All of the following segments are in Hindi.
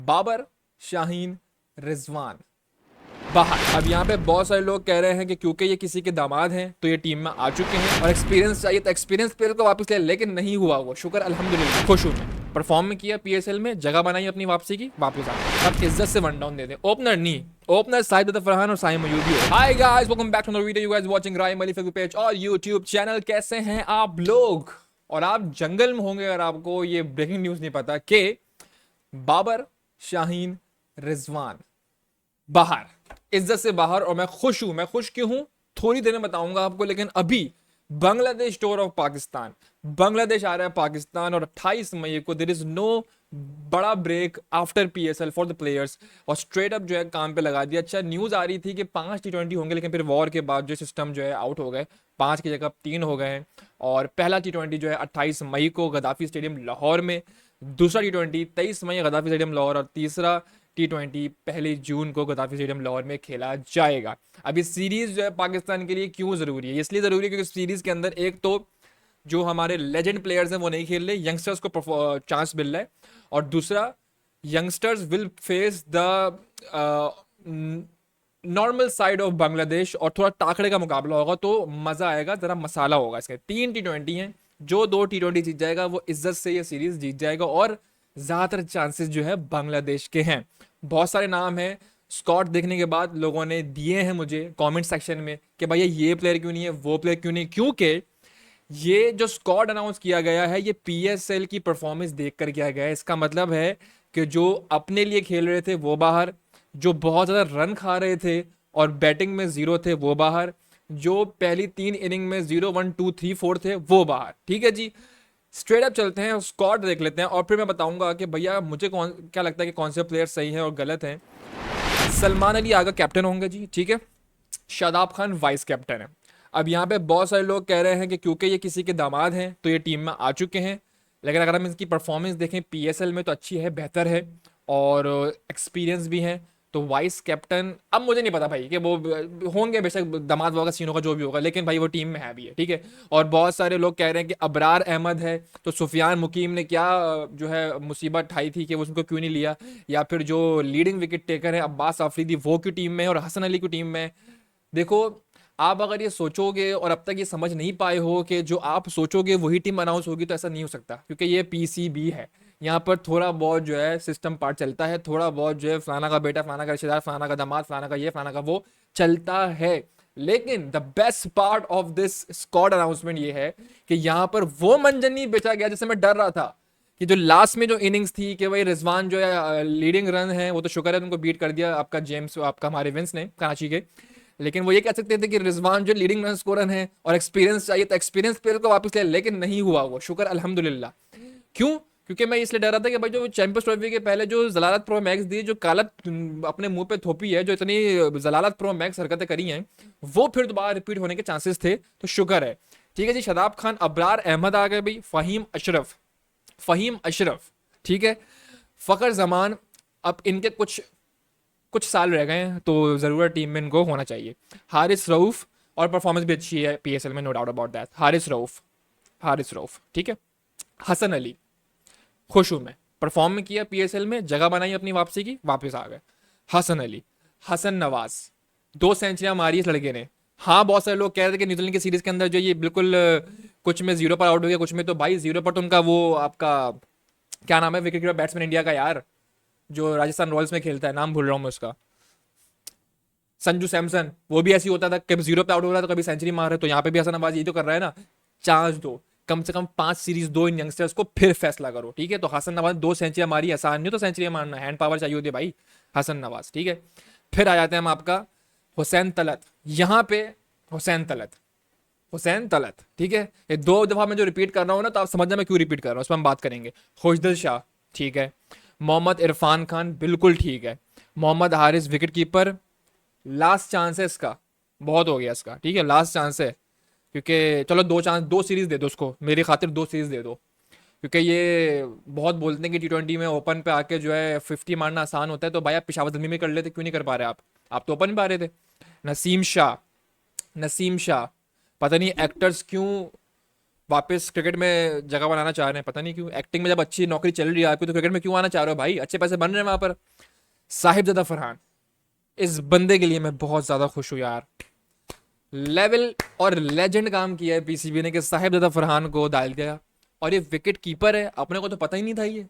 बाबर, शाहीन, रिजवान बाहर। अब यहाँ पे बहुत सारे लोग कह रहे हैं कि क्योंकि ये किसी के दामाद हैं तो ये टीम में आ चुके हैं और एक्सपीरियंस चाहिए तो एक्सपीरियंस प्लेयर को वापस ले, लेकिन नहीं हुआ वो। शुक्र अल्हम्दुलिल्लाह, खुश हूं मैं। परफॉर्म में किया पीएसएल में, जगह बनाई अपनी वापसी की, वापस आ अब इज्जत से वन डाउन दे दे। ओपनर नहीं, ओपनर साइद फरहान और Saim Ayubi. Hi guys, welcome back to the video. You guys watching Raim Ali Facebook page और यूट्यूब चैनल। कैसे हैं आप लोग? और आप जंगल में होंगे अगर आपको ये ब्रेकिंग न्यूज नहीं पता कि बाबर, शाहीन, रिजवान बाहर, इज्जत से बाहर। और मैं खुश हूं। मैं खुश क्यों हूं थोड़ी देर में बताऊंगा आपको, लेकिन अभी बांग्लादेश टूर ऑफ पाकिस्तान, बांग्लादेश आ रहा है पाकिस्तान और 28 मई को देयर इज नो बड़ा break after PSL for the players. और स्ट्रेट अप जो है काम पे लगा दिया। अच्छा, न्यूज आ रही थी कि 5 T20 होंगे, लेकिन फिर वॉर के बाद जो सिस्टम जो है आउट हो गए, 5 की जगह 3 हो गए हैं। और पहला T20 जो है 28 मई को गद्दाफी स्टेडियम लाहौर में, दूसरा T20 23 मई गद्दाफी स्टेडियम लाहौर और तीसरा T20 पहली जून को गद्दाफी स्टेडियम लाहौर में खेला जाएगा। अब ये सीरीज जो है पाकिस्तान के लिए क्यों जरूरी है? इसलिए जरूरी है क्योंकि सीरीज के अंदर एक तो जो हमारे लेजेंड प्लेयर्स हैं वो नहीं खेल रहे, यंगस्टर्स को चांस मिल रहा है। और दूसरा, youngsters will face the normal side of Bangladesh और थोड़ा टाकड़े का मुकाबला होगा, तो मजा आएगा, जरा मसाला होगा। इसके 3 T20 हैं, जो 2 T20 जीत जाएगा वो इज्जत से ये सीरीज जीत जाएगा। और ज्यादातर चांसेस जो है बांग्लादेश के हैं। बहुत सारे नाम हैं, स्कॉट देखने के बाद लोगों ने दिए हैं मुझे कमेंट सेक्शन में कि भैया ये प्लेयर क्यों नहीं है, वो प्लेयर क्यों नहीं, क्योंकि ये जो स्क्वाड अनाउंस किया गया है ये पीएसएल की परफॉर्मेंस देखकर किया गया है। इसका मतलब है कि जो अपने लिए खेल रहे थे वो बाहर, जो बहुत ज़्यादा रन खा रहे थे और बैटिंग में जीरो थे वो बाहर, जो पहली 3 इनिंग में 0, 1, 2, 3, 4 थे वो बाहर। ठीक है जी, स्ट्रेट अप चलते हैं, स्क्वाड देख लेते हैं और फिर मैं बताऊंगा कि भैया मुझे कौन क्या लगता है कि कौन से प्लेयर सही हैं और गलत हैं। सलमान अली आगा कैप्टन होंगे जी, ठीक है। शादाब खान वाइस कैप्टन है। अब यहाँ पे बहुत सारे लोग कह रहे हैं कि क्योंकि ये किसी के दामाद हैं तो ये टीम में आ चुके हैं, लेकिन अगर हम इसकी परफॉर्मेंस देखें पीएसएल में तो अच्छी है, बेहतर है और एक्सपीरियंस भी है। तो वाइस कैप्टन, अब मुझे नहीं पता भाई कि वो होंगे, बेशक दामाद होगा, सीन होगा, जो भी होगा, लेकिन भाई वो टीम में है भी है, ठीक है। और बहुत सारे लोग कह रहे हैं कि अबरार अहमद है, तो सुफियान मुकीम ने क्या जो है मुसीबत उठाई थी कि वो उसको क्यों नहीं लिया, या फिर जो लीडिंग विकेट टेकर है अब्बास आफरीदी वो की टीम में और हसन अली की टीम में। देखो, आप अगर ये सोचोगे और अब तक ये समझ नहीं पाए हो कि जो आप सोचोगे वही टीम अनाउंस होगी, तो ऐसा नहीं हो सकता, क्योंकि ये पीसीबी है। यहाँ पर थोड़ा बहुत जो है सिस्टम पार्ट चलता है, थोड़ा बहुत जो है फलाना का बेटा, फलाना का रिश्तेदार, फलाना का दामाद, फलाना का ये, फलाना का वो चलता है। लेकिन the best part of this squad announcement ये है कि यहाँ पर वो मंजन नहीं बेचा गया जिससे मैं डर रहा था कि जो लास्ट में जो इनिंग्स थी कि भाई रिजवान जो है लीडिंग रन है, वो तो शुक्र है उनको बीट कर दिया आपका जेम्स, आपका हमारे विंस ने कराची के। लेकिन वो ये कह सकते थे कि रिजवान जो लीडिंग रन स्कोरर है और एक्सपीरियंस चाहिए तो एक्सपीरियंस प्लेयर को वापस ले, लेकिन नहीं हुआ वो। शुक्र अल्हम्दुलिल्लाह। क्यों? क्योंकि मैं इसलिए डर रहा था कि भाई जो चैंपियंस ट्रॉफी के पहले जो जलालत प्रो मैक्स दी, जो काला अपने मुंह पे थोपी है, जो इतनी जलालत प्रो मैक्स हरकतें करी हैं, वो फिर दोबारा रिपीट होने के चांसेस थे, तो शुक्र है। ठीक है जी, शादाब खान, अबरार अहमद आ गए भाई, फ़हीम अशरफ, ठीक है, फ़खर जमान। अब इनके कुछ कुछ साल रह गए हैं तो ज़रूरत टीम में इनको होना चाहिए। हारिस रऊफ, और परफॉर्मेंस भी अच्छी है पीएसएल में, no doubt about that. Haris Rauf, ठीक है। हसन अली, खुश हूं मैं। परफॉर्म में किया पीएसएल में, जगह बनाई अपनी वापसी की, वापस आ गए। हसन अली, हसन नवाज, 2 सेंचुरियां मारी इस लड़के ने। हाँ, बहुत सारे लोग कह रहे थे कि न्यूजीलैंड की सीरीज के अंदर जो ये बिल्कुल कुछ में जीरो पर आउट हो गया, कुछ में तो भाई जीरो पर तो उनका वो आपका क्या नाम है विकेट कीपर बैट्समैन इंडिया का यार, जो राजस्थान रॉयल्स में खेलता है, नाम भूल रहा हूँ मैं उसका, संजू सैमसन, वो भी ऐसी होता था, कभी जीरो पे आउट हो रहा है तो कभी सेंचुरी मार रहा है। तो यहाँ पे भी हसन नवाज ये तो कर रहा है ना, चांस दो, कम से कम 5 सीरीज दो इन यंगस्टर्स को, फिर फैसला करो, ठीक है। तो हसन नवाज 2 सेंचुरियां मारी, आसान नहीं तो सेंचुरी मारना, हैंड पावर चाहिए होती है भाई। हसन नवाज, ठीक है। फिर आ जाते हैं हम आपका हुसैन तलत। यहाँ पे हुसैन तलत, ठीक है। ये 2 दफा मैं जो रिपीट कर रहा हूँ ना, तो आप समझना मैं क्यों रिपीट कर रहा हूँ, उस पर हम बात करेंगे। खुशदिल शाह, ठीक है। मोहम्मद इरफान खान, बिल्कुल ठीक है। Mohammad Haris, wicket keeper, last chance है इसका, बहुत हो गया इसका, ठीक है, लास्ट चांस है। क्योंकि चलो 2 चांस, 2 सीरीज दे दो उसको, मेरी खातिर 2 सीरीज दे दो। क्योंकि ये बहुत बोलते हैं कि T20 में ओपन पे आके जो है 50 मारना आसान होता है, तो भाई आप पिशावर जमीन में कर लेते, क्यों नहीं कर पा रहे आप तो ओपन में आ रहे थे। नसीम शाह, पता नहीं एक्टर्स क्यों वापस क्रिकेट में जगह बनाना चाह रहे हैं, पता नहीं क्यों। एक्टिंग में जब अच्छी नौकरी चल रही है आपकी, तो क्रिकेट में क्यों आना चाह रहे हो भाई? अच्छे पैसे बन रहे हैं वहां पर। साहिबजादा फरहान, इस बंदे के लिए मैं बहुत ज्यादा खुश हूँ यार। लेवल और लेजेंड काम किया है पीसीबी ने कि साहिबजादा फरहान को डाल दिया। और ये विकेट कीपर है, अपने को तो पता ही नहीं था ये।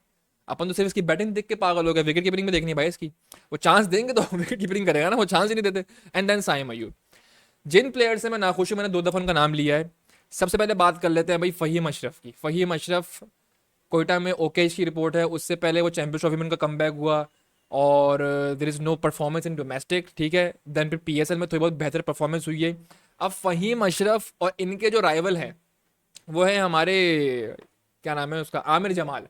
अपन तो सिर्फ इसकी बैटिंग देख के पागल हो गए, विकेट कीपिंग में देखनी है भाई इसकी। वो चांस देंगे तो विकेट कीपिंग करेगा ना, वो चांस ही नहीं देते। And then Saim Ayub. जिन प्लेयर से मैं नाखुश हूं, मैंने 2 दफा उनका नाम लिया है। सबसे पहले बात कर लेते हैं भाई फ़हीम अशरफ की। फ़हीम अशरफ, कोयटा में ओकेश की रिपोर्ट है, उससे पहले वो चैंपियंस ट्रॉफी में उनका कमबैक हुआ। और there is no performance in domestic, ठीक है। देन फिर पीएसएल में थोड़ी बहुत बेहतर परफॉर्मेंस हुई है। अब फ़हीम अशरफ और इनके जो राइवल हैं वो है हमारे, क्या नाम है उसका, आमिर जमाल।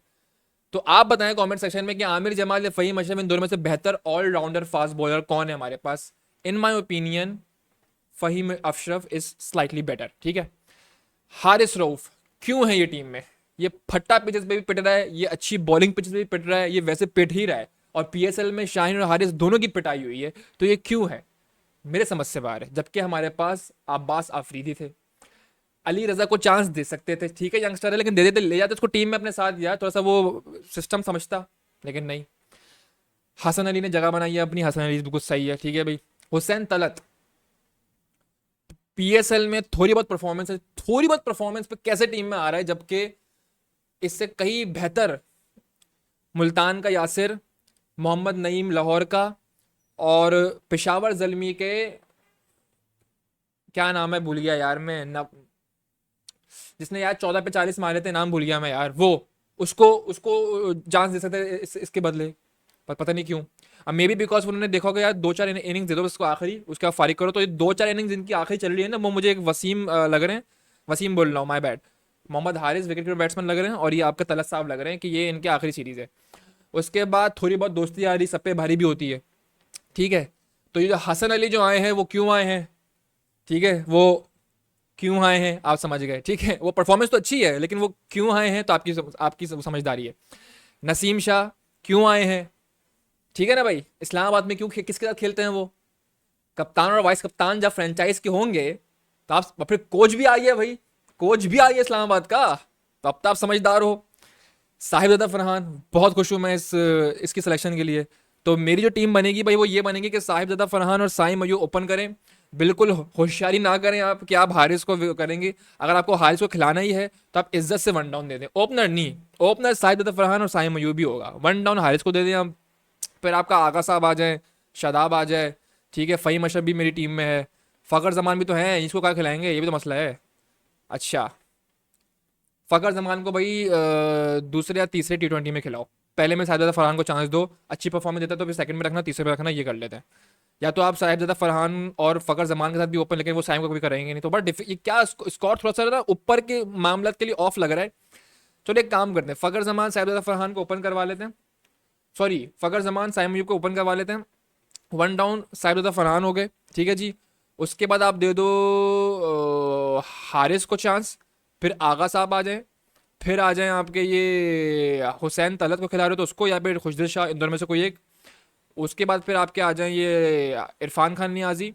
तो आप बताएं कमेंट सेक्शन में कि आमिर जमाल या फ़हीम अशरफ, इन दोनों में से बेहतर ऑलराउंडर फास्ट बॉलर कौन है हमारे पास? In my opinion Faheem Ashraf is slightly better, ठीक है। हारिस रऊफ क्यों है ये टीम में? ये फट्टा पिचेस पे भी पिट रहा है, ये अच्छी बॉलिंग पिचेस पे भी पिट रहा है, ये वैसे पिट ही रहा है। और पीएसएल में शाहीन और हारिस दोनों की पिटाई हुई है, तो ये क्यों है? मेरे समझ से बाहर है। जबकि हमारे पास अब्बास आफरीदी थे, अली रजा को चांस दे सकते थे, ठीक है यंगस्टर है, लेकिन दे देते, ले जाते उसको टीम में अपने साथ यार, थोड़ा सा वो सिस्टम समझता। लेकिन नहीं, हसन अली ने जगह बनाई है अपनी, हसन अली बिल्कुल सही है, ठीक है भाई। हुसैन तलत, पीएसएल में थोड़ी बहुत परफॉर्मेंस है, थोड़ी बहुत परफॉर्मेंस पे कैसे टीम में आ रहा है, जबकि इससे कहीं बेहतर मुल्तान का यासिर, मोहम्मद नईम लाहौर का, और पेशावर जलमी के, क्या नाम है भूल गया यार मैं, जिसने यार 14 पे 40 मारे थे, नाम भूल गया मैं यार। वो उसको उसको चांस दे सकते हैं इसके बदले, पर पता नहीं क्यों। अब मे बी बिकॉज उन्होंने देखा होगा यार 2-4 इनिंग्स दे दो उसको आखिरी, उसके बाद फारिग करो। तो ये 2-4 इनिंग्स इनकी आखिरी चल रही है ना, वो मुझे एक वसीम लग रहे हैं, वसीम बोल रहा हूँ, my bad. Mohammad Haris wicket keeper batsman लग रहे हैं, और ये आपका तलत साहब लग रहे हैं कि ये इनकी आखिरी सीरीज है। उसके बाद थोड़ी बहुत दोस्ती यारी सब पे भारी भी होती है, ठीक है। तो ये जो हसन अली जो आए हैं वो क्यों आए हैं, ठीक है, वो क्यों आए हैं आप समझ गए, ठीक है। वो परफॉर्मेंस तो अच्छी है, लेकिन वो क्यों आए हैं तो आपकी समझदारी है। नसीम शाह क्यों आए हैं, ठीक है ना भाई। इस्लामाबाद में क्यों किसके साथ खेलते हैं वो? कप्तान और वाइस कप्तान जब फ्रेंचाइज के होंगे तो आप, फिर कोच भी आई है भाई, कोच भी आई है इस्लामाबाद का, तो आप समझदार हो। साहिबजादा फरहान, बहुत खुश हूँ मैं इसकी सिलेक्शन के लिए। तो मेरी जो टीम बनेगी भाई वो ये बनेगी कि साहिबजादा फरहान और साइम अय्यूब ओपन करें। बिल्कुल होशियारी ना करें आप कि आप हारिस को करेंगे। अगर आपको हारिस को खिलाना ही है तो आप इज्जत से 1 डाउन दे दें। ओपनर नहीं, ओपनर साहिबजादा फरहान और साइम अय्यूब ही होगा। 1 डाउन हारिस को दे दें आप, फिर आपका आगा साहब आ जाए, शादाब आ जाए, ठीक है। फ़हीम अशरफ भी मेरी टीम में है, फ़खर जमान भी तो है, इसको क्या खिलाएंगे, ये भी तो मसला है। अच्छा, फ़खर जमान को भाई दूसरे या तीसरे टी20 में खिलाओ। पहले में साहिबजादा फरहान को चांस दो, अच्छी परफॉर्मेंस देता है तो फिर सेकंड में रखना, तीसरे में रखना, ये कर लेते हैं। या तो आप साहिबजादा फरहान और फ़खर जमान के साथ भी ओपन, लेकिन वो साइम को कभी करेंगे नहीं, तो बट ये क्या स्कोर थोड़ा सा ना ऊपर के मामला के लिए ऑफ लग रहा है। चलो एक काम करते हैं, फ़खर जमान साहिबजादा फरहान को ओपन करवा लेते हैं, सॉरी फ़खर जमान साइम अय्यूब को ओपन करवा लेते हैं। 1 डाउन साहिबजादा फरहान हो गए, ठीक है जी। उसके बाद आप दे दो हारिस को चांस, फिर आगा साहब आ जाए, फिर आ जाएं आपके ये हुसैन तलत को खिला रहे हो तो उसको, या फिर खुशदिल शाह, इन दोनों में से कोई एक। उसके बाद फिर आपके आ जाएं ये इरफान खान नियाजी,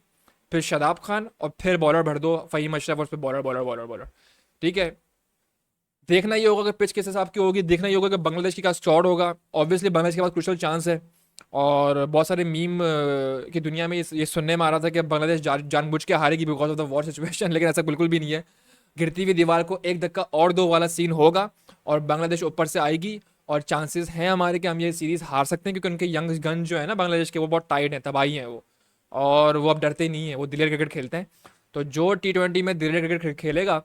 फिर शादाब खान, और फिर बॉलर भर दो फ़हीम अशरफ, और फिर बॉलर बॉलर बॉलर बॉलर, ठीक है। देखना ये होगा कि पिच किस हिसाब की होगी, देखना ये होगा कि बांग्लादेश की क्या स्टॉड होगा। ऑब्वियसली बांग्लादेश के पास क्रुशल चांस है, और बहुत सारे मीम की दुनिया में ये सुनने में आ रहा था कि बांग्लादेश जानबूझ के हारेगी because of the war situation, लेकिन ऐसा बिल्कुल भी नहीं है। गिरती हुई दीवार को एक धक्का और दो वाला सीन होगा, और बांग्लादेश ऊपर से आएगी, और चांसेस हैं हमारे कि हम ये सीरीज़ हार सकते हैं, क्योंकि उनके यंग गन जो है ना बांग्लादेश के, वो बहुत टाइट हैं, तबाही हैं वो, और वो अब डरते नहीं हैं, वो दिलेर क्रिकेट खेलते हैं। तो जो टी20 में दिलेर क्रिकेट खेलेगा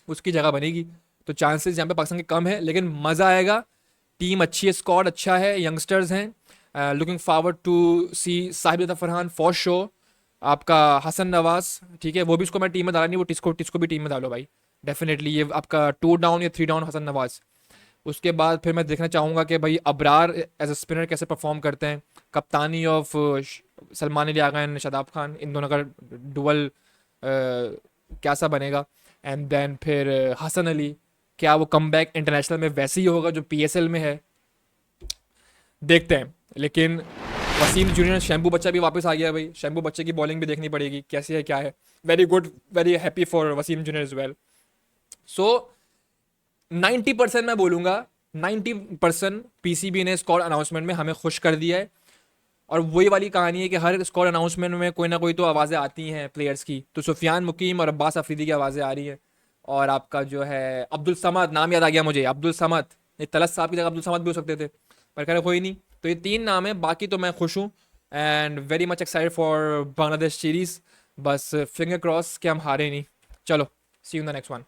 उसकी जगह बनेगी। तो चांसेस यहाँ पे पाकिस्तान के कम है, लेकिन मज़ा आएगा। टीम अच्छी है, स्क्वाड अच्छा है, यंगस्टर्स हैं। Looking forward to see Sahibzada Farhan for show. आपका हसन नवाज, ठीक है, वो भी इसको मैं टीम में डाला नहीं, वो टिस्को टिस्को भी टीम में डालो भाई, डेफिनेटली। ये आपका 2 डाउन या 3 डाउन हसन नवाज। उसके बाद फिर मैं देखना चाहूँगा कि भाई अबरार एज अ स्पिनर कैसे परफॉर्म करते हैं। कप्तानी ऑफ सलमान अली आगा एंड शादाब खान, इन दोनों का डुअल कैसा बनेगा। एंड देन फिर हसन अली, क्या वो कमबैक इंटरनेशनल में वैसे ही होगा जो पीएसएल में है, देखते हैं। लेकिन वसीम जूनियर शैम्पू बच्चा भी वापस आ गया भाई, शैम्पू बच्चे की बॉलिंग भी देखनी पड़ेगी कैसी है क्या है। Very good, very happy for Wasim junior is well. So 90% मैं बोलूंगा, 90% पीसीबी ने स्क्वाड अनाउंसमेंट में हमें खुश कर दिया है। और वही वाली कहानी है कि हर स्क्वाड अनाउंसमेंट में कोई ना कोई तो आवाज़ें आती हैं प्लेयर्स की, तो सुफियान मुकीम और अब्बास अफरीदी की आवाज़ें आ रही हैं। और आपका जो है अब्दुल समद, नाम याद आ गया मुझे, अब्दुल समद, ये तलत साहब की जगह अब्दुल समद भी हो सकते थे, पर खैर कोई नहीं। तो ये 3 नाम है, बाकी तो मैं खुश हूँ and very much excited for Bangladesh series. बस फिंगर क्रॉस कि हम हारे नहीं। चलो, see you in the next one.